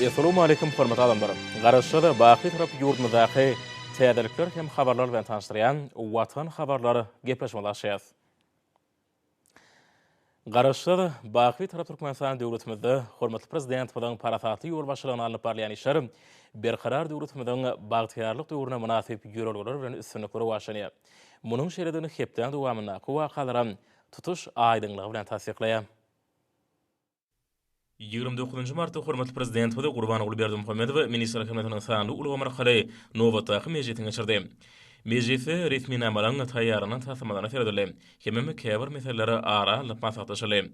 Assalamu alaikum hormatly adamlar. Garaşyda baqy tarap ýurdumyzdaky täzelikler hem habarlar bilen tanışdyrýan Watan habarlary gepleşmelaşýar. Garaşyda baqy tarap Türkmenistan döwletimizde hormatly prezident bilen paratatly ýol başlygyny alyp barlayan işler berkarar döwletimizden bagtyarlyk döwrüne münasip ýörelgeler bilen üstünlikleri başlanýar. Munyň şeredini hepden dowamyna wakalara tutuş aýdyňlygy bilen tasdiklaýar. 29 martda hormatly prezident we Gurbanoğlu Berdimuhammedow ministr hökümetiniň sanly uly marhale nowatdaky mejlisine geçirdi. Mejlise resmi namalan taýýarlanan tasmalarına seredildi. Hemem käbir meselelere ara alyp maslahatlaşyldy.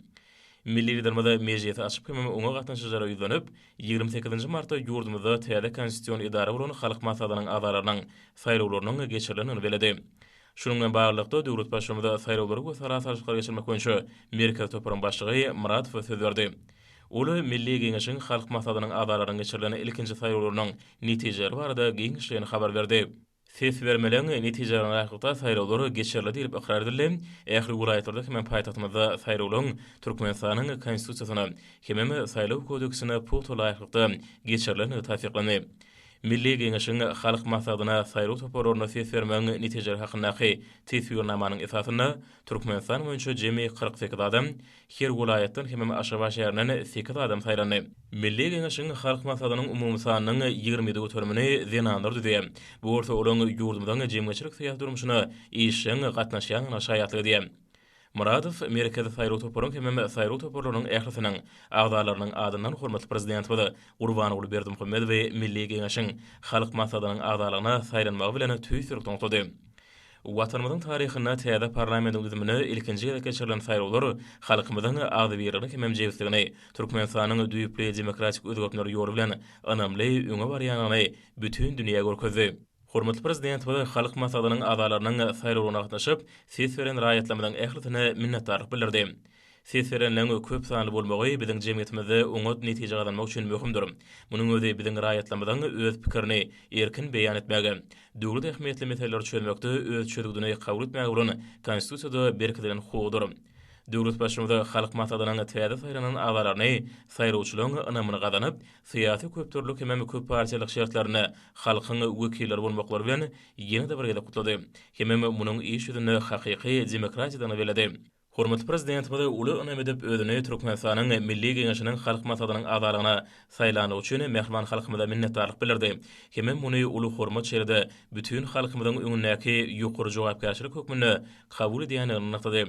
Milli lidermede mejlisi açyp hemem oňa gatnaşyjylara ýüzlenip 28 martda ýurdumyzda täze konstitusiýon idara bolan halk maslahatynyň agzalarynyň saýlawlarynyň geçirilenini beledi. Şunun bilen baglanykda döwlet başlygynda saýlawlary we sarasaçlyklary geçirmek boýunça Merkez Töpürüň başlygy Muratow söz berdi. Ulu Milli Geňeşiň halk maslahatynyň agzalarynyň geçirilen ilkinji saýlawlarynyň netijeleri barada giňişligini habar berdi. Ses vermeleň netijelerine ýaşykda saýlawlary geçirildi diýip ikrar edildi. Ähli welaýatlarda hem paýtagtymyzda saýlawlaryň Türkmenistanyň konstitusiýasyna hem saýlaw kodeksine puto laýykda geçirileni tasdiklany. Milli Geňeşiň halk maslahatyna saýlaw toparlaryna ses vermeleň netijeleri hakyndaky tesbirnamanyň esasyna Türkmenistan boýunça jemi 48 adam, her welaýatdan hem Aşgabat şäherininden 8 adam saýlandy. Milli Geňeşiň halk maslahatynyň umumy sanynyň 20 götürmini zenandyrdy. Bu orta olaň ýurdumyzdan jemgyçilik syýasat durmuşyna işiň gatnaşýan şaýatlygy diýen. Muratow Merkez saýlaw toparyň hem saýlaw toparlarynyň ählisiniň agzalarynyň adyndan hormatly prezident we Gurbanoğlu Berdimuhammedow we Milli Geňeşiň halk maslahatynyň agzalaryna saýlanmagy bilen tüýsürlik toňtady. Watanymyzyň taryhyna täze parlamentiň düzümine ilkinji ýere geçirilen saýlawlar halkymyzyň agzybirligini hem jewsligini Türkmenistanyň düýpli demokratik özgörtmeler ýoly bilen anamly öňe barýanyny bütün dünýä görkezdi. Hormatly prezident we halk maslahatynyň agzalarynyň saýlawlaryna gatnaşyp ses beren raýatlamyň ählisine minnetdarlyk bildirdi. Ses berenleň köp sanly bolmagy biziň jemgyýetimizde oňat netije gazanmak üçin möhümdir. Munyň özi biziň raýatlamydan öz pikirini erkin beýan etmegi, döwlet ähmiýetli meseleleri çözmekde öz çözgüdüni kabul etmegi bolan konstitusiýada berkidilen hukukdur. Döwlet başlygynda halk maslahatynyň täze saýlanan agzalaryny saýlawçylaryň anamyny gazanyp, syýasy köptürlük hem köp partiýalyk şertlerini halkyň wekilleri bolmaklary bilen ýene-de birgede gutlady. Hem munyň iş ýüzüne hakyky demokratiýadan weledi. Hormatly prezident we uly önemi edip özüni Türkmenistanyň Milli Geňeşiniň halk maslahatynyň agzalaryna saýlany üçin mehman halkymyza minnetdarlyk bildirdi. Hem muny uly hormat şeride bütün halkymyzyň öňündäki ýokary jogapkärçilik hökmüni kabul edýänini anlatdy.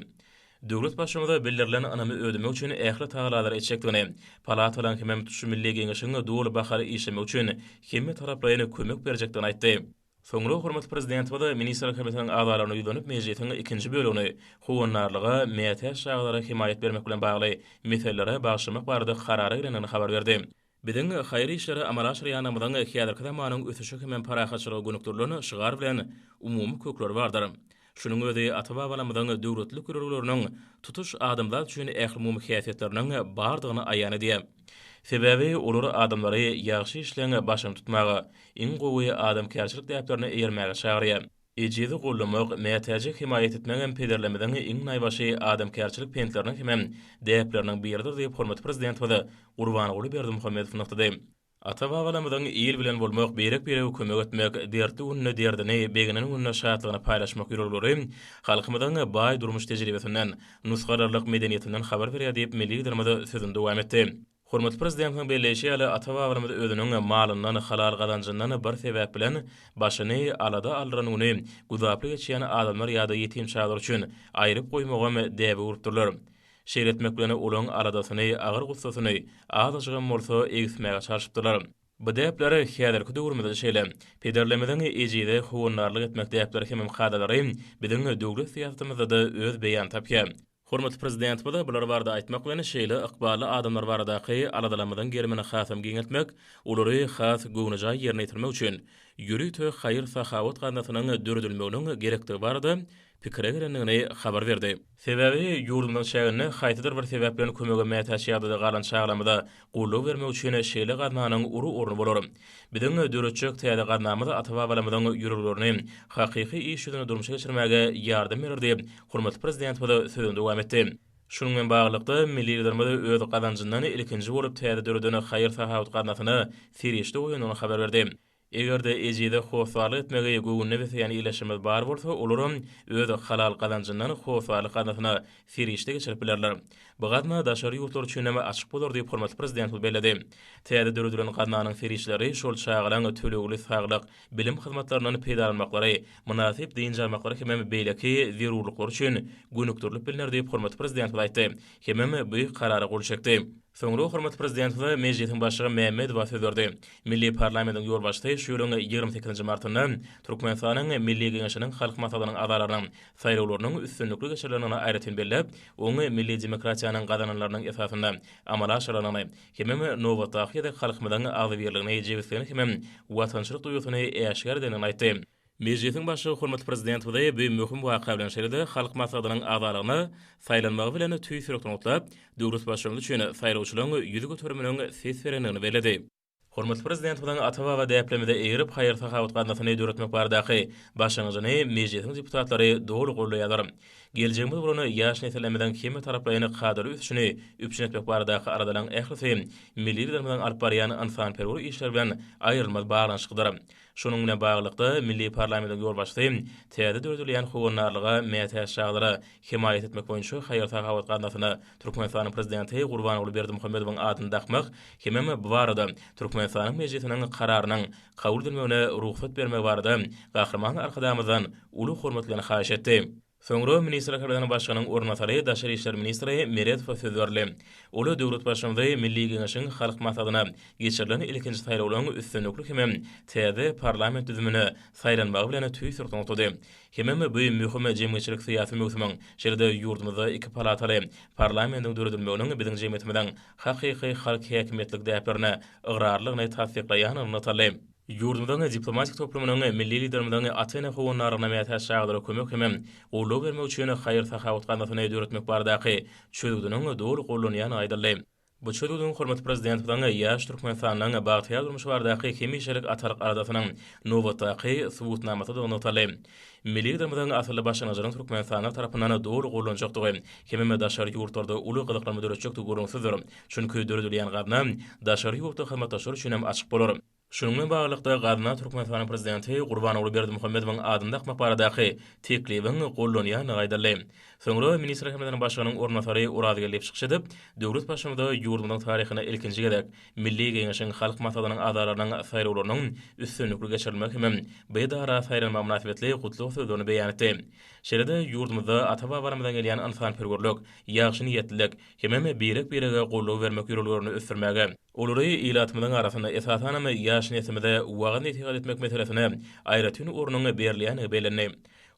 Döwlet başlygynda bildirilen anamy ödemek üçin ähli tagalary etjekdigini, palatalan hem tutuşy Milli Geňeşiň dowly bahary işlemek üçin hemme taraplaryna kömek berjekdigini aýtdy. Soňra hormatly prezident we ministr hökümetiniň agzalaryna ýüzlenip mejlisiň ikinji bölügini howanlarlyga meýete şaýlara himayet bermek bilen bagly meselelere bagşlamak barada karara girenini habar berdi. Biziň haýry işleri amala aşyrýanymyzyň häzirki zamanyň ötüşi hem parahatçylygy gönükdirlerini şygar bilen umumy kökleri bardyr. Şunun özi ata-babalarymyzyň döwletlik görevleriniň tutuş adamlar üçin ähli umumy häsiýetleriniň bardygyny aýan edýär. Sebebi olar adamlary ýaxşy işlerini başyny tutmagy, iň gowy adamkärçilik däplerini eýermäge çagyrýar. Ejidi gollamak, mätäjek himayet etmek hem pederlemeden iň naýbaşy adamkärçilik pentleriniň hem däpleriniň biridir diýip hormatly prezident we Gurbanoğlu Berdimuhammedow nykdy. Ata-babalarymyzyň ýyl bilen bolmak, berek-berek kömek etmek, derdi ünne derdini, beginin ünne şatlygyny paýlaşmak ýöregleri halkymyzyň baý durmuş tejribesinden, nusgalarlyk medeniýetinden habar berýär diýip milli lidermede sözünde dowam etdi. Hormatly prezidentiň belleşi ýaly ata-babalarymyz özüniň malyndan, halal gazanjyndan bir sebäp bilen başyny alada aldyrynyny guzaply geçýän adamlar ýa-da ýetim çaglar üçin aýryp goýmagam däbi urupdyrlar. Şeýle etmek bilen olaň aradasyny, agyr gussasyny azajygam bolsa egismäge çarşypdylar. Bu däpleri häzirki döwürmizde şeýle pederlemeden ejide howanlarlyk etmek däpleri hem hadalary biziň döwlet syýasatymyzda öz beýan tapýar. Hormatly prezident we bular barada aýtmak bilen şeýle ykbaly adamlar baradaky aladalamydan germeni hasam giňetmek, olary has göwnüjä ýerine ýetirmek üçin ýürüýt we haýyr sahawat ganatynyň döredilmeginiň gerektigi barada pikire girenligini habar berdi. Sebebi ýurdumyň şäherine haýtydyr bir sebäp bilen kömege mätäç ýagdaýda galan çaglamyda gollaw bermek üçin şeýle gazmanyň ury orny bolar. Biziň döretçek täze gazmamyda ata-babalarymyzyň ýürürlerini hakyky iş ýüzüne durmuşa geçirmäge ýardam berer diýip hormatly prezident we sözünde dowam etdi. Şunun bilen baglykda milli liderimiz öz gazanjyndan ilkinji bolup täze döredene haýyr sahawat gatnaşyny serişde oýanyny habar berdi. Egerde ejide howsarlyk etmege göwünne ýani ileşmez bar bolsa, olaram öz halal gazanjyndan howsarlyk gatnaşyna serişde geçirip bilerler. Bu gatna daşary ýurtlar üçin näme açyk bolar diýip hormatly prezident bellädi. Täze döredelen gatnanyň serişleri şol çagylan tölegli saglyk, bilim hyzmatlarynyň peýda bolmaklary, munasip diň jarmaklary hemem beýleki zerurluklar üçin gönükdirlip bilinir diýip hormatly prezident aýtdy. Hemem bu karara gol çekdi. Soňra hormatly prezident we mejlisiň başlygy Mehmet Wafi berdi. Milli parlamentiň ýol başçysy şuýruň 28-nji martynda Türkmenistanyň Milli Geňeşiniň halk maslahatynyň azalarynyň saýlawlarynyň üstünlükli geçirilenine aýratyn bellep, oňy milli demokratiýanyň gazananlarynyň esasynda amala aşyranyny, hemem nowatdaky halkymyň agzybirligine ejebisligini hemem watançylyk duýgusyny eşgär edenini aýtdy. Mejlisiň başlygy hormatly prezident we bu möhüm waka bilen şeýle halk maslahatynyň azalygyny saýlanmagy bilen tüýsürekden otlap, döwlet başçylygy üçin saýlawçylaryň ýüzi götermeniň ses berenini bellädi. Hormatly prezident bilen atawa we deplemede eýrip haýyr sahawat gatnaşyny döretmek baradaky başlangyjyny mejlisiň deputatlary dogry gollaýarlar. Geljegimiz buruny ýaş nesillemeden kime taraplaryny kadry üstüni üpçünetmek baradaky aradalan ählisy milli liderimiň alyp barýan insan perwer işler bilen aýrylmaz baglanyşydyr. Şunun bilen baglykda milli parlamentiň ýol başçysy täze döredilýän howunarlyga mätäş şaglary himayet etmek boýunça haýyr sahawat gatnaşyny Türkmenistanyň prezidenti Gurbanoğlu Berdimuhammedowyň adyny dakmak hemem bu barada Türkmenistanyň mejlisiniň kararynyň kabul edilmegine ruhsat bermek barada gahrman arkadamyzdan uly hormatlaryny haýyş etdi. Soňra Ministrlik Kabinetiniň başlygynyň ornatary Daşary işler ministri Meret Fosözörli, ola döwlet başçylygy Milli Geňeşiň halk maslahatyna geçirilen ilkinji saýlawlaryň üstünlükli hemem täze parlament düzümine saýlanmagy bilen tüýsürekden otdy. Hemem bu möhüm jemgyýetçilik syýasy möhümüň şeýle ýurdumyzda iki palatary parlamentiň döredilmeginiň biziň jemgyýetimizden hakyky halk häkimetlik däplerine ıgrarlygyny tasdiklaýan anlatally. Ýurdumyň diplomatik toplumynyň milli liderimiň atyna howunlaryna mätäş şaglary kömek hemem gollaw bermek üçin haýyr sahawat gatnaşyny döretmek baradaky çözüdüniň dogry gollanýany aýdyldy. Bu çözüdüň hormatly prezident bilen ýaş Türkmenistanyň bagtýar durmuşy baradaky hemişelik atarlyk aradasynyň nowatdaky subutnamaty da anlatly. Milli liderimiň asly başlanýaryň Türkmenistanyň tarapyndan dogry gollanjakdygy, hemem daşary ýurtlarda uly gyzyklar döretjekdi görüňsizdir. Çünki döredilýän gatna daşary ýurtda hyzmatdaşlar üçin hem açyk bolar. Şunun bilen baglykda gatna Türkmenistanyň prezidenti Gurbanoğlu Berdimuhammedowyň adyny dakmak baradaky teklibiň gollanýany aýdyldy. Soňra Ministrlik Kabinetiniň başlygynyň ornatary Uraz gelip çykşydyp, döwlet başçylygynda ýurdumyň taryhyna ilkinji gezek Milli Geňeşiň halk maslahatynyň azalarynyň saýlawlarynyň üstünlükli geçirilmegi hemem beýdara saýlanma münasibetli gutluk sözlerini beýan etdi. Şeýle ýurdumyzda ata-babalarymyzdan gelýän insan perwerlik, ýagşy niýetlilik hemem birege gollaw bermek ýürelerini ösdürmäge, olary ilatmyň arasynda esasan ýaş nesimde wagyn etiqad etmek meselesine aýratyn ornuny berilýän belenni.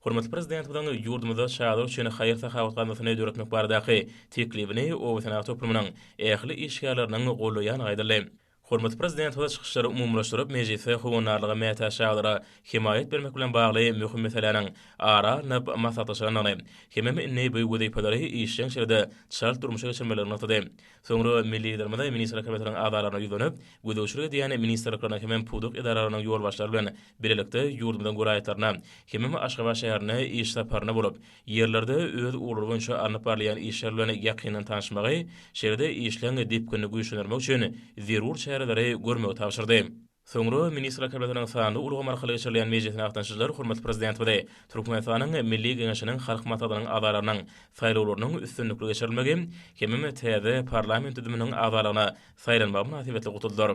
Hormatly prezident bilen ýurdumyzda şahadat üçin haýyr sahawat gatnaşyny döretmek baradaky teklibini owatana toplumynyň ähli işgärläriniň gollaýan aýdyldy. Hormatly prezident we çykyşlary umumlaşdyryp mejlise howunarlyga mätäş şaglary himayet bermek bilen bagly möhüm meseleleriň ara näp maslahatlaşanyny hemem inne bu wezipeleri işleň şeýle şart durmuşa geçirmelerini atady. Soňra milli liderimiň Ministrlik Kabinetiniň azalaryna ýüzenip, gödöwçilik diýen ministrliklaryna hemem puduk idaralarynyn ýol başçylary bilen birlikde ýurdumyň goraýatlaryna hemem Aşgabat şäherine iş saparyna bolup, ýerlerde öz uğurlugy boýunça alınıp barýan işler bilen ýakyndan tanışmagy, şeýle işleň dipkini güýçlendirmek üçin zerur şäherleri görmegi tapşyrdy. Soňra Ministrlik Kabinetiniň sany ulgam arkaly geçirilýän mejlisine gatnaşyjylar hormatly prezident we Türkmenistanyň Milli Geňeşiniň halk maslahatynyň azalarynyň saýlawlarynyň üstünlükli geçirilmegi hemem täze parlament düzüminiň azalaryna saýlanma münasibetli gutuldyr.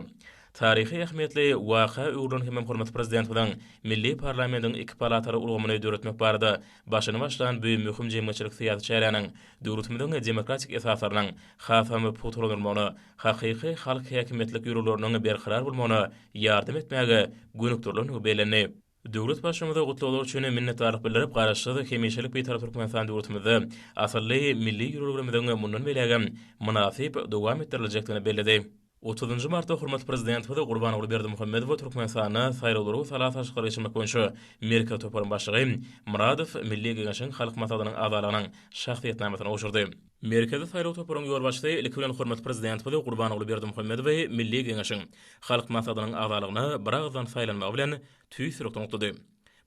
Tarihi ähmiýetli waka öwrün hemem hormatly prezident bilen milli parlamentiň iki palatary ulgamany döretmek barada başyny başlan bu möhüm jemgyýetçilik syýasy çäräniň döwletimiň demokratik esaslarynyň hafamy puturlanmagyny, hakyky halk häkimetlik ýürelerini berqarar bolmagyna ýardym etmäge gönükdirligi belenni. Döwlet başçymyza gutlawlar üçin minnetdarlyk bildirip, garaşsyz hemişelik bir tarap Türkmenistan döwletimizde asly milli ýürelerimizden mundan belägem munasip dowam etdirilejekdigini bellädi. 30 martda hormatly prezident we Gurbanoğlu Berdimuhammedow Türkmenistana saýlawlary salat aşkar geçirmek boýunça Merkel toparyň başlygy Muradow Milli Geňeşiň halk maslahatynyň azalarynyň şahsiýetnamasyny oşurdy. Merkezde saýlaw toparyň ýol başçysy ilkilen hormatly prezident we Gurbanoğlu Berdimuhammedow Milli Geňeşiň halk maslahatynyň azalaryna bir agzdan saýlanmagy bilen tüýsürekden otdy.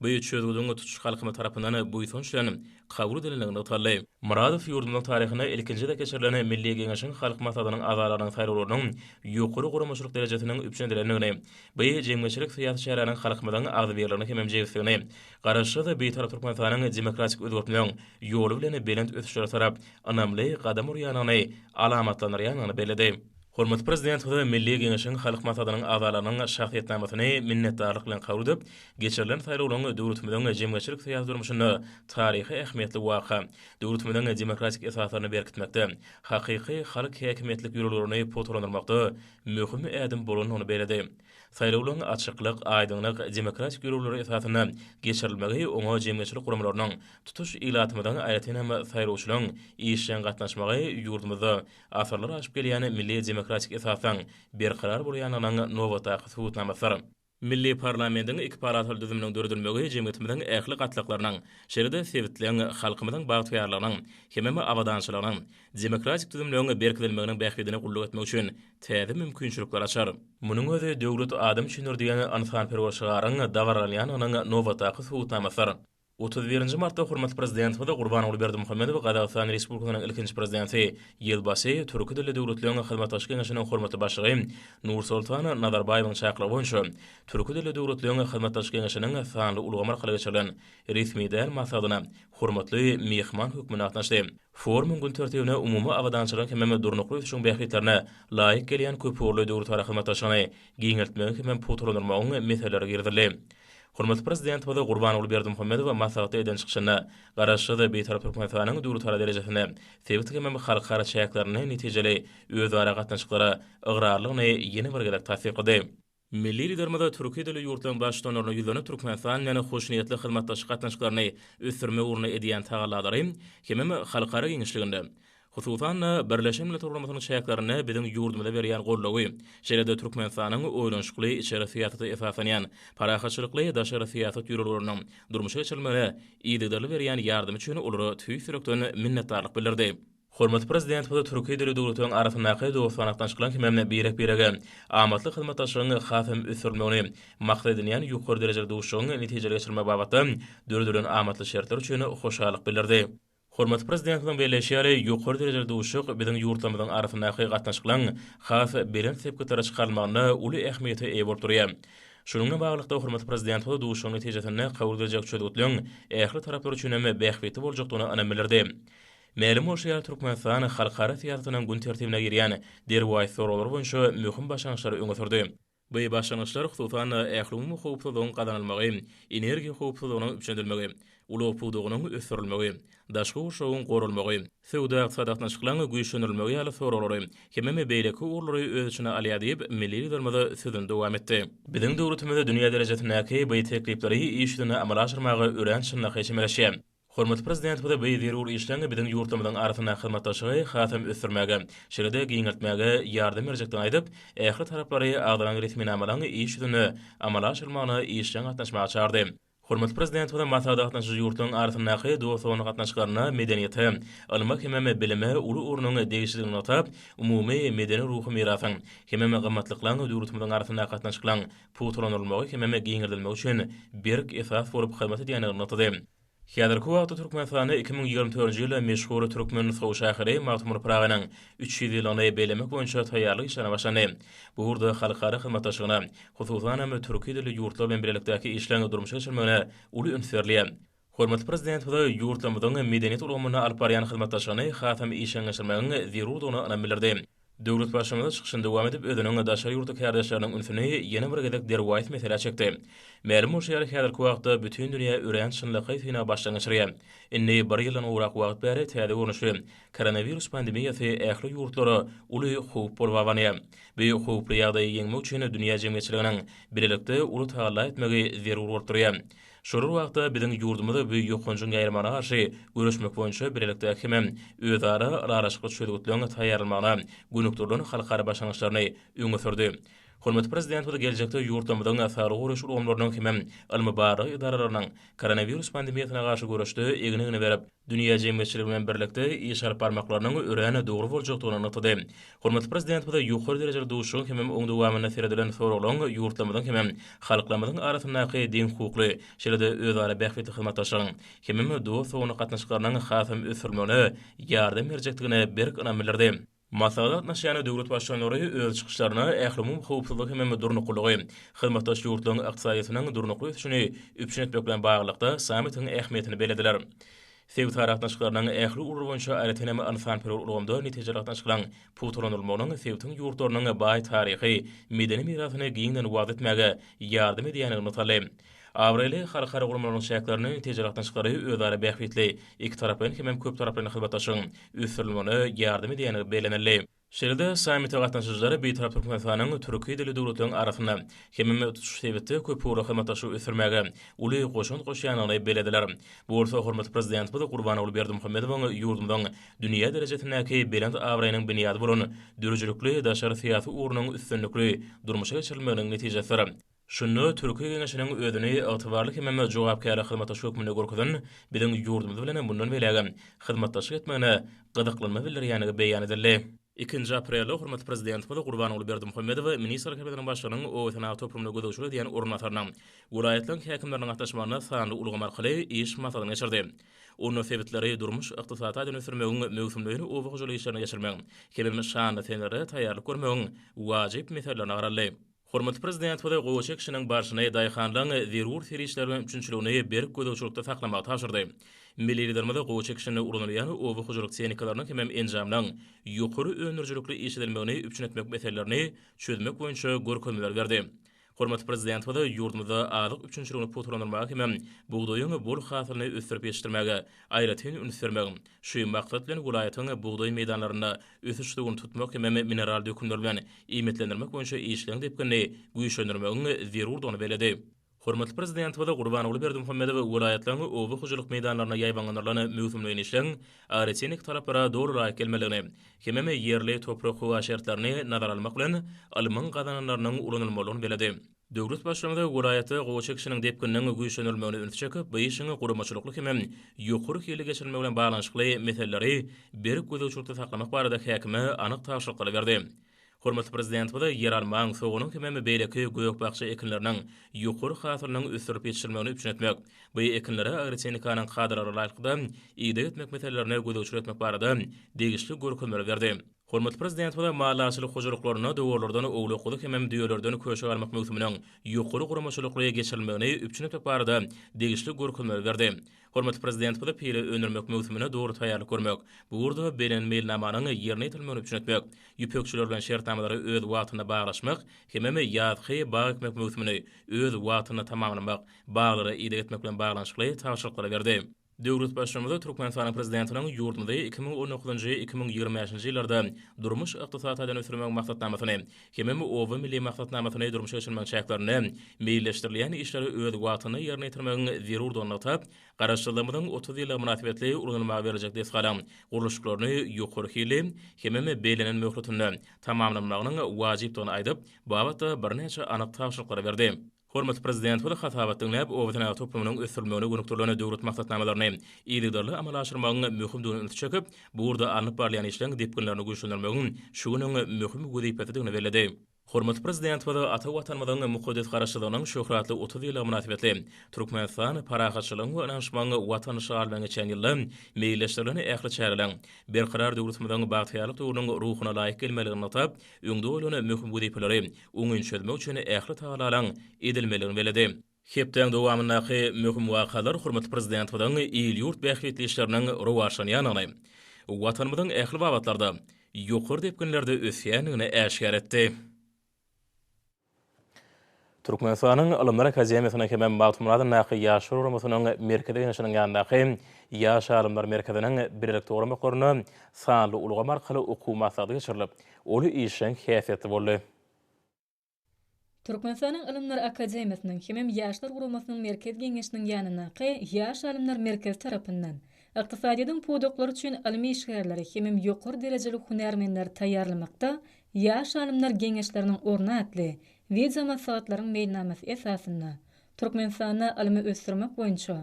Bu çözgüdüň tutuş halkymy tarapyndan bu ýa-da kabul edilendigini taýlay. Muradov ýurdumyň taryhyna ilkinji de geçirilen Milli Geňeşiň halk maslahatynyň azalarynyň saýralarynyň ýokary guramaçylyk derejesiniň üpçendilendigini, bu jemgyçilik syýasy şäheriniň halkymyň agdy berlerini hemem jewsegini, garaşy da beýtarap Türkmenistanyň demokratik özgürlüğiniň ýoly bilen belent ösüşleri tarap anamly gadam urýanyny alamatlanýanyny beledi. Hormat prezident we Milli Geňeşiň halk maslahatynyň azalarynyň şahsiýetnamasyny minnetdarlyk bilen kabul edip, geçirilen saýralaryň döwletimiziň jemgyçilik syýasy durmuşyny taryhy ähmiýetli waka, döwletimiziň demokratik esaslaryny berkitmekde, hakyky halk häkimetlik ýurularyny potolandyrmakda möhüm ädim bolanyny beledi. Saýralaryň açyklyk, aýdynlyk, demokratik ýurulary esasyna geçirilmegi oňa jemgyçilik guramlarynyň tutuş ilatymadan aýatynam saýrawçylaryň işden gatnaşmagy ýurdumyzda asarlar aşyp gelýän milli demokratik esasyň berqarar bolýanynyň nowata subutnamasy. Milli parlamentiň iki paratly düzüminiň dördülmegi jemgyýetimiziň ähli gatlyklarynyň, şeride sebitleň halkymyzyň bagtýarlarynyň, hemem awadançylarynyň demokratik düzümlüğüne berkilenmeginiň bähbidini gulluk etmek üçin täze mümkinçilikler açar. Munyň özi döwlet adam üçin diýen ansanperwer şagaryň dawarlanýanyň nowata subutnamasy. 31 martda hormatly prezident we Gurbanoğlu Berdimuhammedow Gazagystan Respublikasynyň ilkinji prezidenti ýylbaşy Türk dilli döwletleriniň hyzmatdaşlyk kengeşiniň hormatly başlygy Nursultan Nazarbayewiň çaklawy boýunça Türk dilli döwletleriniň hyzmatdaşlyk kengeşiniň sanly ulgamy arkaly geçirilen resmi däl maksadyna hormatly mehman hökmüne gatnaşdy. Forumun gün tertibine umumy awadançylyk hemem durnukly üçin bähritlerine laýyk gelýän köpürli döwlet hyzmatdaşlygyny giňeltmek hemem potolandyrmagyň meselelere girdirildi. Hormatly prezident we Gurbanoğlu Berdimuhammedow maslahat eden çykyşyna garaşy da beýtarap Türkmenistanyň döwlet derejesine sebit hemem halkara çäklaryny netijeli özara gatnaşyklary ygrarlygyny ýene bir gerek tasdiq etdi. Milli lidermada Türkiýe dili ýurtlaryň başlyklaryny ýüzüne Türkmenistan ýany hoşniýetli hyzmatdaşlyk gatnaşyklaryny ösürme uruna edýän tagaladary hemem halkara giňişliginde hususan Birleşen Milletler Guramasynyň çäklaryny biziň ýurdumyzda berýän gollagy, şeýle Türkmenistanyň oýlanşykly içeri syýasaty esasanýan parahaçylykly daşary syýasat ýurularynyň durmuşa geçirilmegine ýygydarly berýän ýardym üçin olary tüýsürekden minnetdarlyk bildirdi. Hormatly prezident we Türkiýe dili döwletiniň arasyndaky dostluk gatnaşyklaryň hemem birek-birege amatly hyzmatdaşlygyny hasam ösürmegini maksat edilýän ýokary derejede duşugyny netijeli geçirme babatda döwletden amatly şertler üçin hoşallyk bildirdi. Hormatly prezidentiň beýleşýäri ýokary derejede duşuk biziň ýurtlarymyzyň arasyndaky gatnaşyklaryň has beren sepketlere çykarmagyna uly ähmiýete eýe bolup durýar. Şununla baglykda hormatly prezident we duşugyň netijesinde kabul ediljek çözgütliň ähli taraplar üçin hem bähbeti boljakdygyny anam bildirdi. Mälim bolşýar Türkmenistan halkara syýasatynyň gün tertibine girýän derwaý soralar boýunça möhüm başlanýşlary öňe sürdi. Bu başlanýşlar hususan ähli hukuklygyň gazanylmagy, energiýa hukuklygynyň üpçendirilmegi, ulug pudugynyň ösürilmegi, daşky urşagyň gorulmagy, sowda gatnaşyklaryň güýçlendirilmegi ýaly soralary, hemem beýleki urlary öz içine alýa diýip milli lidermada sözüni dowam etdi. Biziň döwletimizde dünýä derejesindäki bu teklipleri işlerine amal aşyrmagy örençinlik geçirmeleşýär. Hormatly prezident we beý zerur işlerini biziň ýurtymyzyň arasynda hyzmatdaşlygy hasam ösürmäge, şeýle giňeltmäge ýardym berjekdigini aýdyp, ähli taraplary agdalan resminamalaryň işlerini amal aşyrmagyna işden gatnaşmagy çağırdy. Hormatly prezident we maslahat gatnaşyjy ýurtlaryň arasyndaky dostlugyny gatnaşyklaryna medeniýete, ilmek hemem bilime uly urnuny degişligini atap, umumy medeni ruhy mirasyň hemem gymmatlyklaryň döwletimizin arasynda gatnaşyklaryň potolandyrylmagy hemem giňerilmegi üçin berk esas bolup hyzmat edýändigini atady. Häzirki wagtda Türkmenistany 2024-nji ýyla meşhur türkmen sow şäheri Magtumur Praganyň 300 ýylyny belemek boýunça taýýarlyk işlerine başlandy. Bu urda halkara hyzmatdaşlygyna, hususan hem Türkiýe dili ýurtlar bilen birlikdäki işlerine durmuşa geçirmegine uly ünsürlýär. Hormatly prezident we ýurtlarymyzyň medeniýet ulgamyna alyp barýan hyzmatdaşlygyny hasam işe geçirmegiň zerurdygyny anam bildirdi. Döwlet başlygynda çykyşynda dowam edip özüniň daşary ýurtda kardeşleriň ünsüni ýene bir gezek derwaýat mesele çekdi. Mälim bolşýar häzirki wagtda bütün dünýä örençinliği hyna başlanýar. Inni bir ýyldan urak wagt bäri täze görnüşli koronavirus pandemiýasy ähli ýurtlary uly howp bolup awanýar. Bu howply ýagdaýy ýeňmek üçin dünýä jemgyýetçiliginiň birlikde uly tagalla etmegi zerur bolup durýar. Şol wagtda biziň ýurdumyzda bu ýokunjyň ýaýrmana garşy görüşmek boýunça birlikde hemem özara araşyk çözgütligiň taýýarlanmagyna, günükdirden halkara başlanýşlaryny öňe sürdi. Hormat prezident bu gelecekde yurtlamydan asary goruş urumlarynyň hem almybary idaralarynyň koronavirus pandemiýasyna garşy görüşde egine berip, dünýä jemgyýetçiligi bilen birlikde iş alyp barmaklarynyň öräne dogry boljakdygyny anlatdy. Hormat prezident bu ýokary derejede duşuň hem oň dowamyna seredilen soraglaryň yurtlamydan hem halklamyň arasyndaky din hukukly şeýle-de özara bähbetli hyzmatdaşyň hem dost sowuna gatnaşyklarynyň hasam ösürmegine ýardam berjekdigine berk önemlilerdi. Masalat naşyany döwlet başçylary öz çykyşlaryna ähli howpsuzlyk hem durnuqlygy, hyzmatdaş ýurtlaryň ykdysadynyň durnuqly üçin üpşinetmek bilen baglykda sammityň ähmiýetini belediler. Sevgi tarafdaşlıklarının ähli urur boyunça aýratynamy ansan perol ulgamda netijelerden putulanylmagynyň sevgiň ýurtlarynyň baý taryhy, medeni mirasyny giňden wagt etmäge ýardam edýändigini unutaldy. Avreli halkara gurumlarynyň şäherlerini netijelerden çykary özara bähbetli iki tarapyn hem köp taraplyny hyzmatdaşyň üstünlüğüne ýardam edýändigi belenildi. Şeýle-de sammitde gatnaşyjylary beýtarap Türkmenistanyň türki dili döwletleriň arasynda hem tutuş sebäpli köp uğra hyzmatdaşy ösürmäge uly goşun goşýanyny belediler. Bu ursa hormatly prezident Gurbanoğlu Berdimuhammedowyň ýurdumdan dünýä derejesindäki belend awraýynyň büniýady bolan dürüjlükli daşary syýasy uğrunyň üstünlükli durmuşa geçirilmeginiň netijesi. Şunu Türkiýe Geňeşiniň özüni ýatybarlyk hem jogapkärlik hyzmatdaşy hökmüne görkezden biziň ýurdumyz bilen bundan beläge hyzmatdaşyk etmegine gydyklanma bildirýändigi beýan edildi. 2 aprelde hormatly prezident Gurbanoğlu Berdimuhammedow minister kabinetiniň başlygynyň o senat töprümine gödöwçülük diýen urnatarna welaýetliň häkimleriniň gatnaşmagyna sanly ulgamy arkaly iş masalyny geçirdi. Onun sebäpleri durmuş ykdysady dönüşdirmegiň möhümligini owa hojalyk işlerine geçirmek, hem şanly tenlere taýýarlyk görmegiň wajyp meselelerini garaly. Hormatly prezident gowy kişiniň başyna daýhanlaň zerur serişleriniň üçinçiligini berk gödöwçülükde saklamagy tapşyrdy. Milli liderimiz gowy kişini urunýan owa hojalyk teknikalarynyň hem enjamlaň ýokary önürjülükli iş edilmegini üçin etmek meselelerini çözmek boýunça görkezmeler berdi. Hormatly prezident ýurdumyzda alyk üçinçiligini putulandyrmagy hem buğdoýyň bol hasylyny ösürip ýetişdirmäge aýratyn ünsürmägi, şu maksat bilen welaýatyň buğdoý meýdanlaryna ösüşdigini tutmak hem mineral dökümler bilen iýmetlendirmek boýunça işleň depkini güýçlendirmegiň zerurdygyny beledi. Hormatly prezident Gurbanoğlu Berdimuhammedow welaýatlaryň owa hojalyk meýdanlaryna ýaýbanlanlaryny möhümligini işleň aýratyn taraplara dogry raýat gelmeligini hem ýerli toprak howa şertlerini nazar almak bilen alymyň gazananlarynyň ulanylmalygyny beledi. Döwlet başçylary welaýaty gowy kişiniň depkiniň güýçlenilmegini öňe bu işiň gurumçylykly hem ýokary hili geçirilmegi bilen baglanşykly meseleleri berk gödöwçülükde saklamak barada häkime anyk taýşyr berdi. Hormatly prezident yer almaň soğunyň hem beýleki göýök bagçy ekinleriniň ýokary hasylynyň ösürip ýetişdirmegini üçin etmek, bu ekinlere agrotehnikanyň kadrlary laýykda ýa-da etmek meselelerini gödöwçülük etmek barada degişli görkezmeler berdi. Hormatly prezident maalaçylyk hojalyklaryna döwürlerden owluklyk hem diýerlerden köşe almak möhüminiň ýokary gurumçylykly geçirilmegini üçin etmek barada degişli görkezmeler berdi. Hormatly prezident pili önürmek möhümine dogry taýýarlyk görmek, bu urda beren meýilnamanyň ýerine ýetirmegini üçin etmek, ýüpekçiler bilen şertnamalary öz wagtyna baglaşmak hem ýazgy bag etmek möhümini öz wagtyna tamamlamak, baglary ýa-da etmek bilen baglanşykly taýşyklary berdi. Döwlet başçymyzy Türkmenistanyň prezidentiniň ýurdumyzda 2019-2025-nji ýyllarda durmuş ykdysadyny ösürmek maksatnamasyny hem owa milli maksatnamasyny durmuşa geçirmek şäherlerini meýilleşdirilýän işleri öz wagtyna ýerine ýetirmegiň zerurdygyny atyp, garaşdyrylmyň 30 ýyla münasibetli ulanylmagy berjek desgalam guruluşlaryny ýokary hili hem beýlenen möhletini tamamlamagynyň wajypdygyny aýdyp, bu batda bir neçe anyk taýşyklary berdi. Hormatly prezident hatabat dinläp, owatana toplumynyň ösürmegine gönükdirlene döwlet maksatnamalaryny ýylgyrly amal aşyrmagyny möhümdigini öňe bu urda anyp barlayan işleň depkinlerini güýçlendirmegiň şunyň möhüm wezipetini beledi. Hormatly prezident ata watanymyzyň mukaddes garaşdyrynyň şöhratly 30 ýyla münasibetli Türkmenistan parahatçylygyň we anşmagyny watan şaharlaryna geçen ýylda meýilleşdirileni ähli çärelen berkarar döwletimizden bagtyarlyk döwrüniň ruhuna laýyk gelmeligini atyp, öňde bolany möhüm wezipeleri oňun çözmek üçin ähli taýlaryň edilmeligini beledi. Hepden dowamyndaky möhüm wakalar hormatly prezident ýyl ýurt bähbetli işleriniň rowaşanyanyny watanymyzyň ähli babatlarda ýokary depkinlerde ösýändigini äşkär etdi. Türkmenistanyň Alymlar Akademiýasynyň hem Baltmurada näki ýaşar uramasynyň merkezi ýaşanyň ýanyndaky ýaş alymlar merkeziniň birlikde uramaklaryny sanly ulgam arkaly okuw maksaty geçirilip, ol işiň häsiýetli boldy. Türkmenistanyň Alymlar Akademiýasynyň hem ýaşlar uramasynyň merkez geňeşiniň ýanyndaky ýaş alymlar merkezi tarapyndan ykdysadyň pudoklary üçin almy işgärleri hem ýokary derejeli hunärmenler taýýarlamakda Yaş alimler geňeşleriniň orna atly video maslahatlaryň meýilnamasy esasynda Türkmenistanda alimy ösdürmek boýunça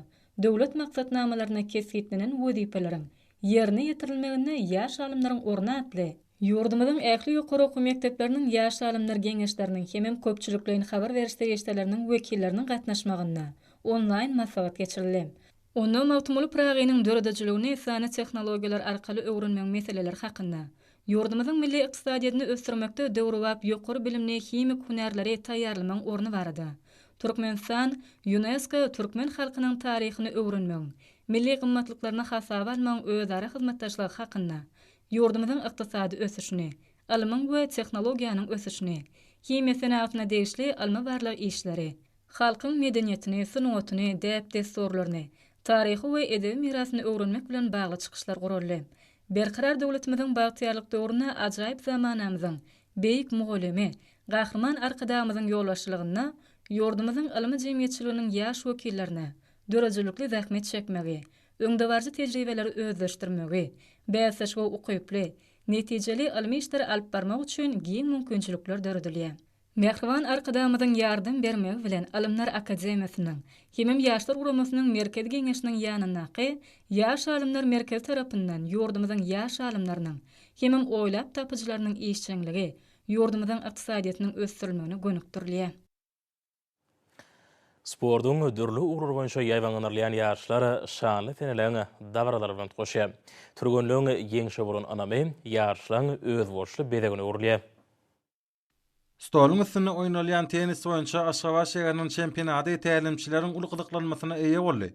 döwlet maksatnamalaryna kesgitlenen wezipeleriň ýerine ýetirilmegine ýaş alimlaryň orna atly ýurdumyzyň ähli ýokary okuw mekdepleriniň ýaş alimler geňeşleriniň hemem köpçüliklerin habar berişleri ýeşleriniň wekilleriniň gatnaşmagyna online maslahat geçirildi. Onu mawtumly pragynyň döredejligini sany tehnologiýalar arkaly öwrenmek meseleleri hakynda Yurdumyzyň milli iqtisadiýatyny ösdürmekde döwrewap ýokary bilimli hemik hunarlary taýýarlamaň orny barada. Türkmenistan UNESCO türkmen halkynyň taryhyny öwrenmek, milli gymmatlyklaryna hasaba almaň özara hyzmatdaşlygy hakynda ýurdumyzyň iqtisady ösüşini, alymyň we tehnologiýanyň ösüşini, hemia sanatyna degişli alma barlyk işleri, halkyň medeniýetini, sunuwatyny, däp desturlaryny, taryhy we edebi mirasyny öwrenmek bilen bagly çykyşlar guruldy. Berqarar döwletimiziň bagtýarlyk döwrüne ajaýyp zamanamyzyň beýik mugalimi, gahrman arkadamyzyň ýolbaşçylygyna ýurdumyzyň alymy jemgyýetçiliginiň ýaş wekillerine dörejilikli zähmet çekmegi, öňdebarjy tejribeleri özleşdirmegi, bäsleş we ukyply, netijeli alymy işleri alyp barmak üçin giň mümkinçilikler döredilýär. Mehriban arkadamyzyň ýardym bermegi bilen Alymlar Akademiýasynyň hemem ýaşlar guramasynyň merkez geňeşiniň ýanynaky ýaş alimler merkez tarapyndan ýurdumyzyň ýaş alimlarynyň hemem oýlap tapyjylarynyň işçiligi ýurdumyzyň iqtisadiýatynyň ösdürilmegine gönükdirilýär. Sportun dürlü uğrur boyunca yayvanlanarlayan yarışlar şanlı feneleğine davaralar bilen koşuyor. Türgünlüğün yeňşe bolan anamy yarışlaryň öz borçly bedegine uğurluyor. Stolun üstünde oynalayan tenis boýunça Aşgabat şäheriniň çempionaty tälimçileriň uly gyzyklanmasyna eýe boldy.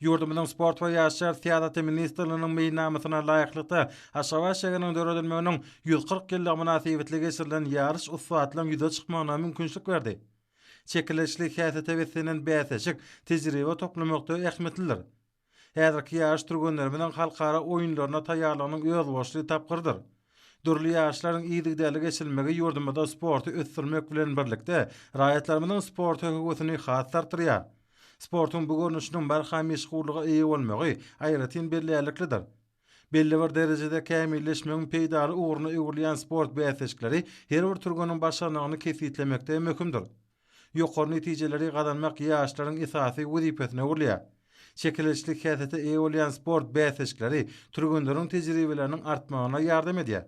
Ýurdumyzyň sport we ýaşlar siýasaty ministrliginiň meýnamasyna laýyklykda Aşgabat şäheriniň döredilmeginiň 140 ýyllyk münasibetli geçirilen ýarış uswatlaryň ýüze çykmagyna mümkinçilik berdi. Çekilişli häsiýete wesilen bäsejik tejribe toplamakda ähmetlidir. Häzirki ýaş türgünler bilen halkara oýunlaryna taýýarlanyň öz boşly tapgyrdyr. Dürli ýaşlaryň ýygydyly geçilmegi ýurdumyzda sporty ösdürmek bilen birlikde raýatlarymyzyň sport hökümetini has tartyrýar. Sportyň bu görnüşiniň barha meşgullygy eýe bolmagy aýratyn belläliklidir. Belli bir derejede kämilleşmegiň peýdary uğruna öwürleýän sport bäsejikleri her bir türgüniň başarmagyny kesitlemekde möhümdir. Ýokary netijeleri gazanmak ýaşlaryň esasy wezipesine öwürleýär. Çekilişli häsiýete eýe bolýan sport bäsejikleri türgünleriň tejribeleriniň artmagyna ýardam edýär.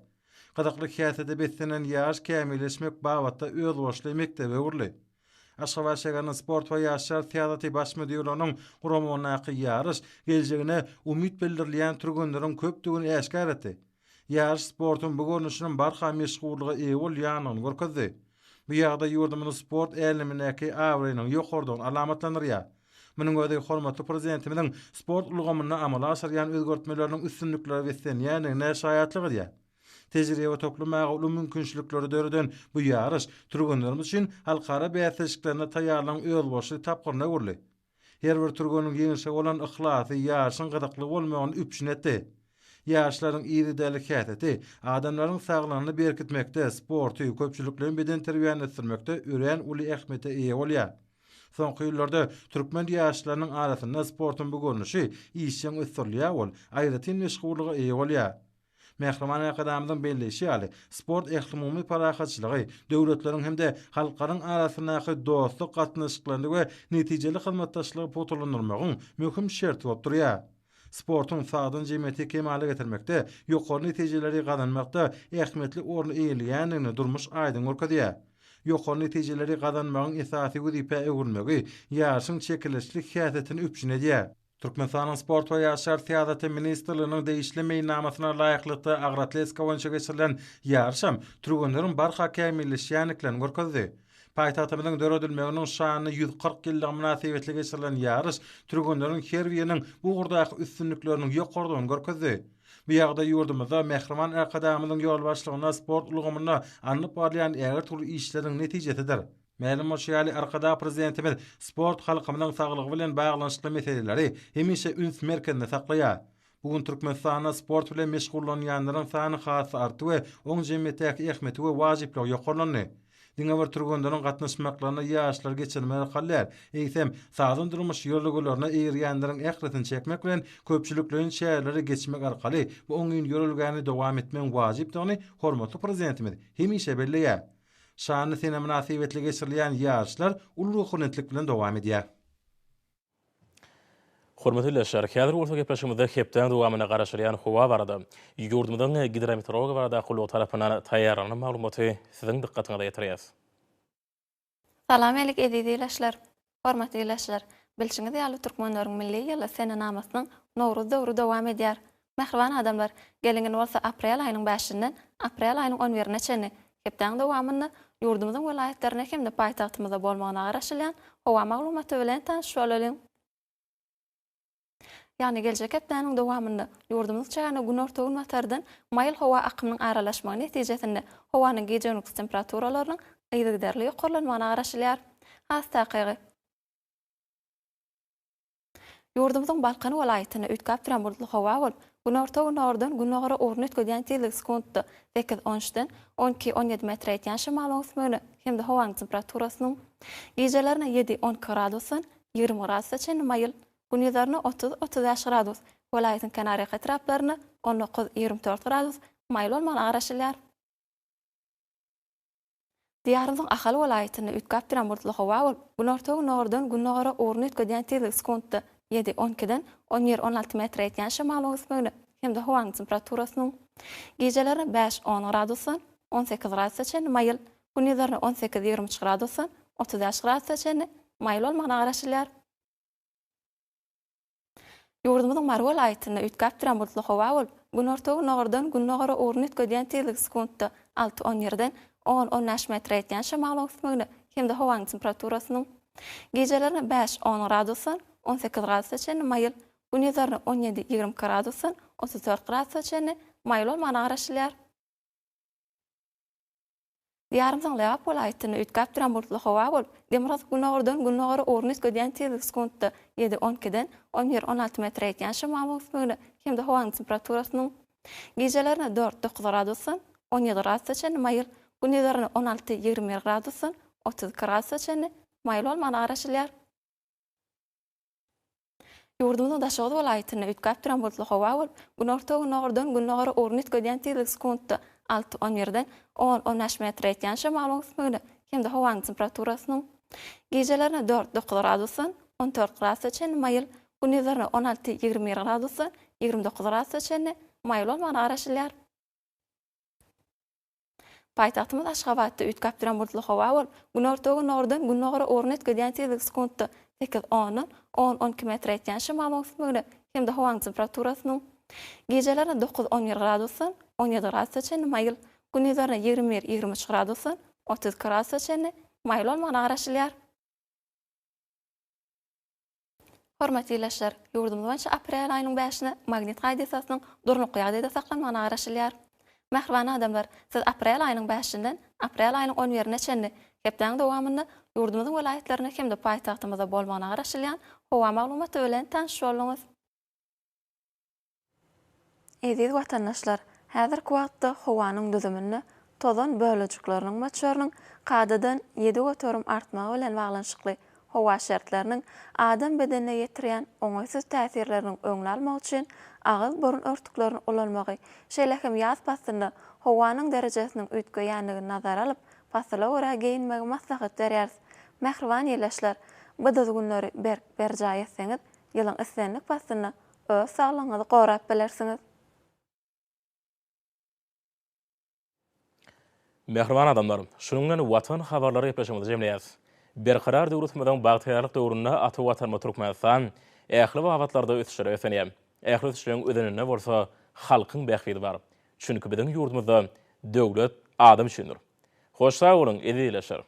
Gadakly häsiýete beslenen ýaş kämilleşmek babatda öz boşly mektebe öwürli. Aşgabat şäheriniň sport we ýaşlar siýasaty baş müdiriýiniň guramagyny ýarış geljegine umyt bildirilýän türgünleriň köpdigini äşkar etdi. Ýarış sportyň bu görnüşiniň barha meşgullygy eýe bolýanyny görkezdi. Bu ýagda ýurdumyzyň sport älimindäki awrynyň ýokardan alamatlanyrýar. Munyň özi hormatly prezidentimiň sport ulgamyny amala aşyrýan özgertmeleriniň üstünlikleri beslänýäni şaýatlygy. Tejribe toplamagy uly mümkinçilikleri döreden bu ýarış türgünlerimiz üçin halkara bäsejiklerine taýýarlanan öz boşly tapgyryna öwürli. Her bir türgüniň yeňşe bolan ihlasy ýaşyň gadakly bolmagyny üpşin etdi. Ýaşlaryň ýygydyly häsiýeti adamlaryň saglygyny berkitmekde, sporty köpçüliklerin beden terbiýany etdirmekde ören uly ähmete eýe bolýar. Soňky ýyllarda türkmen ýaşlarynyň arasynda sportyň bu görnüşi işçiň ösdürilýär bol, aýratyn meşgullygy eýe bolýar. Mehriman akademiyanyň belleşi ýaly sport ählumumy parahatçylygy, döwletleriň hemde halkaryň arasyndaky dostluk gatnaşyklaryny we netijeli hyzmatdaşlygy potulandyrmagyň möhüm şerti bolup durýar. Sportyň sagdyn jemgyýeti kemale getirmekde, ýokary netijeleri gazanmakda ähmetli orny eýleýändigini durmuş aýdyn görkezýär. Ýokary netijeleri gazanmagyň esasy wezipe öwürmegi ýaşyň çekilişli häsiýetini üpşin edýär. Türkmenistanyň sport we ýaşlar siýasaty ministrliginiň değişli meýnamasyna laýyklykda Agratleska boýunça geçirilen ýarşam türgünleriň barha kämilleşýänliklerini görkezdi. Paýtagtymyzyň döredilmeginiň şanyny 140 ýyllyk münasibetli geçirilen ýarış türgünleriň her biriniň bu gurdaky üstünliklerini ýokardan görkezdi. Bu ýagda ýurdumyzda Mehriman akademiyanyň ýolbaşlygyna sport ulgamyna anyp barýan äger türlü işleriň netijesidir. Mälim şeýle arkada prezidentimiz sport halkymynyň saglygy bilen baglanyşly meseleleri hemişe üns merkezinde saklaýar. Bugun Türkmenistanda sport bilen meşgullanýanlaryň sany has artdy we oň jemgyýetdäki ähmeti we wajyplygy ýokarlandy. Diňe bir türgünleriň gatnaşmaklaryna ýaşlar geçirmeli kallar. Eýsem, sazyn durmuş ýolugularyna eýirýänleriň ähretini çekmek bilen köpçüliklerin şäherleri geçmek arkaly bu oňyň ýörelgäni dowam etmek wajypdygyny hormatly prezidentimiz hemişe belleýär. Şany sene münasibetli geçirilýän ýarşlar ulug hürmetlik bilen dowam edýär. Hormatly ýaşlar, häzir bolsa gepleşigimizde hepden dowamyna garaşylýan howa barada, ýurdumyzyň gidrometeorology barada gulu tarapyndan taýýarlanan maglumaty siziň dikkatiňize ýetirýäs. Salam elik edýärler. Hormatly ýaşlar, bilşiňiz ýaly türkmenleriň milli ýyly sene namasynyň Nowruz döwrü dowam edýär. Mehriban adamlar, gelingen bolsa aprel aýynyň 5-inden aprel aýynyň 11-ine çenli hepden dowamyny ýurdumyzyň welaýetlerine hem de paýtagtymyzda bolmagyna garaşylýan howa maglumaty bilen tanışyp bolalım. Yani gelecek hepdeniň dowamyny ýurdumyz çägine gün ortagyň matardan mayıl howa akymynyň aralaşmagy netijesinde howanyň gece gündüz temperaturalarynyň ýygdarly ýokarlanmagyna garaşylýar. Hastakygy ýurdumyzyň Balkan welaýatyna ütkap duran bulutly howa bolup, gün ortagyň nordan gün ogara orny ötgeden tezlik sekundda 8-13-den 12-17 metr ýetýän şymal ösmegini hem-de howanyň temperaturasynyň gecelerine 7-10 gradusyň 20 gradusy çenli mayıl, gündüzlerine 30-35 gradus, welaýatyň Kanarya etraplaryna 19-24 gradus mayıl bolmagyna garaşylýar. Diýarymyzyň Ahal welaýatyna ütkap duran bulutly howa bolup, gün ortagyň nordan gün ogara orny ötgeden tezlik sekundda 7-12-den 17-16 metr ýetýän şymal ösmegini hem-de howanyň temperaturasynyň gecelerine 5-10 gradusyň 18 gradusy çenli mayıl, gündüzlerine 18-23 gradusyň 35 gradusy çenli mayıl bolmagyna garaşylýar. Ýurdumyzyň Mar welaýatyna ütkap duran bulutly howa bolup, gün ortagyň nordan gün ogara orny ötgeden tezlik sekundda 6-17-den 10-15 metr ýetýän şymal ösmegini hem-de howanyň temperaturasynyň gecelerine 5-10 gradusyň 18 gradusy çenli mayıl, gündüzlerine 17-20 gradusyň 34 gradusy çenli mayıl bolmagyna garaşylýar. Diýarymyzyň Lewap welaýatyna ütkap duran bulutly howa bolup, Demiraz gün ordan gün ogara orny ötgeden tezlik sekundda 7-12-den 11-16 metr ýetýän şymal ösmegini hem-de howanyň temperaturasynyň gecelerine 4-9 gradusyň 17 gradusy çenli mayıl, gündüzlerine 16-20 gradusyň 30 gradusy çenli mayıl bolmagyna garaşylýar. Ýurdumyzyň Daşoğlu welaýatyna ütkap duran bulutly howa bolup, gün ortagyň nordan gün ogara orny ötgeden tezlik sekundda 6-17-den 10-15 metr ýetýän şymal ösmegini hem-de howanyň temperaturasynyň gecelerine 4-9 gradusyň 14 gradusy çenli mayıl, gündüzlerine 16-20 gradusyň 29 gradusy çenli mayıl bolmagyna garaşylýar. Paýtagtymyz Aşgabatda ütkap duran bulutly howa bolup, gün ortagyň nordan gün ogara orny ötgeden tezlik sekundda 8-10-dan 10-12 metr ýetýän şymal ösmegini hem-de howanyň temperaturasynyň gecelerine 9-11 gradusyň 17 gradusy çenli mayıl, gündüzlerine 21-23 gradusyň 30 gradusy çenli mayıl bolmagyna garaşylýar. Hormatly ýaşlar, ýurdumyzda aprel aýynyň 5-ine magnit gaýdasynyň durnuky ýagdaýda saklanmagyna garaşylýar. Mehriban adamlar, siz aprel aýynyň 5-inden aprel aýynyň 11-ine çenli hepden dowamyny ýurdumyzyň welaýetlerine hem-de paýtagtymyzda bolmagyna garaşylýan howa maglumaty bilen tanışyp bolyňyz. Eziz watandaşlar, häzirki wagtda howanyň düzümini tozan bölejikleriniň maçarynyň kadadan 7 götürüm artmagy bilen baglanşykly howa şertleriniň adam bedenine ýetirýän oňaýsız täsirleriniň öňüne almak üçin agyz burun örtüklerini ulanmagy, şeýlehem ýaz pasyny howanyň derejesiniň üýtgeýänligini nazara alyp, pasla görä geyinmegi maslahat berýär. Mehriban ýaşlar, bu günleri berja etseňiz, ýylyň islenlik pasyny öz saglygyňyzy gorap bilersiňiz. Mehriban adamlar, şunun bilen watan habarlary ýepleşigimizi jemleýäs. Berkarar döwletimiziň bagtyrlyk döwründe aty watanma Türkmenistan ähli wagtlarda ösüşleri ösenýär. Ähli ösüşleriň ödenine bolsa halkyň bähbidi bar. Çünki biziň ýurdumyzda döwlet adam üçindir. Hoş sag bolun, eziz ýaşlar.